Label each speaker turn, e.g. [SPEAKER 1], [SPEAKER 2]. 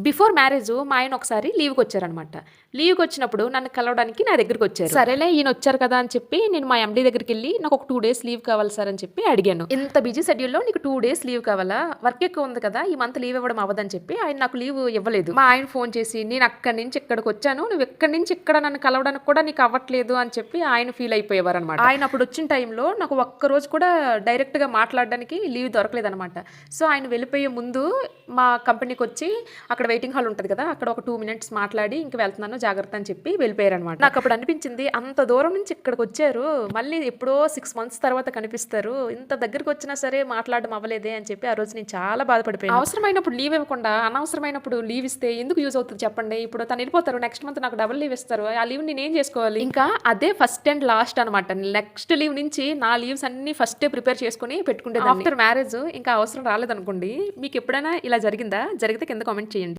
[SPEAKER 1] Before marriage మా ఆయన ఒకసారి లీవ్కి వచ్చారనమాట. లీవ్కి వచ్చినప్పుడు నన్ను కలవడానికి నా దగ్గరికి వచ్చారు. సరేలే ఈయన వచ్చారు కదా అని చెప్పి నేను మా ఎండీ దగ్గరికి వెళ్ళి నాకు ఒక 2 days లీవ్ కావాలి సార్ అని చెప్పి అడిగాను. ఇంత బిజీ షెడ్యూల్లో నీకు 2 days లీవ్ కావాలా, వర్క్ ఎక్కువ ఉంది కదా, ఈ మంత్ లీవ్ ఇవ్వడం అవ్వదని చెప్పి ఆయన నాకు లీవ్ ఇవ్వలేదు. మా ఆయన ఫోన్ చేసి నేను అక్కడి నుంచి ఇక్కడికి వచ్చాను, నువ్వు ఎక్కడి నుంచి ఇక్కడ నన్ను కలవడానికి కూడా నీకు అవ్వట్లేదు అని చెప్పి ఆయన ఫీల్ అయిపోయేవారు అనమాట. ఆయన అప్పుడు వచ్చిన టైంలో నాకు ఒక్క రోజు కూడా డైరెక్ట్ గా మాట్లాడడానికి లీవ్ దొరకలేదు అనమాట. సో ఆయన వెళ్ళిపోయే ముందు మా కంపెనీకి వచ్చి అక్కడ వెయిటింగ్ హాల్ ఉంటుంది కదా, అక్కడ ఒక 2 minutes మాట్లాడి ఇంక వెళ్తున్నాను జాగ్రత్త అని చెప్పి వెళ్ళిపోయారు అనమాట. నాకు అప్పుడు అనిపించింది అంత దూరం నుంచి ఇక్కడికి వచ్చారు, మళ్ళీ ఎప్పుడో 6 months తర్వాత కనిపిస్తారు, ఇంత దగ్గరకు వచ్చినా సరే మాట్లాడడం అవ్వలేదే అని చెప్పి ఆ రోజు నేను చాలా బాధపడిపోయాను. అవసరమైనప్పుడు లీవ్ ఇవ్వకుండా అనవసరమైనప్పుడు లీవ్ ఇస్తే ఎందుకు యూజ్ అవుతుంది చెప్పండి. ఇప్పుడు తను వెళ్ళిపోతారు, నెక్స్ట్ మంత్ నాకు డబుల్ లీవ్ ఇస్తారు, ఆ లీవ్ నేను ఏం చేసుకోవాలి. ఇంకా అదే ఫస్ట్ అండ్ లాస్ట్ అనమాట. నెక్స్ట్ లీవ్ నుంచి నా లీవ్స్ అన్ని ఫస్టే ప్రిపేర్ చేసుకుని పెట్టుకుంటే ఆఫ్టర్ మ్యారేజ్ ఇంకా అవసరం రాలేదనుకోండి. మీకు ఎప్పుడైనా ఇలా జరిగిందా? జరిగితే కింద కామెంట్ చేయండి.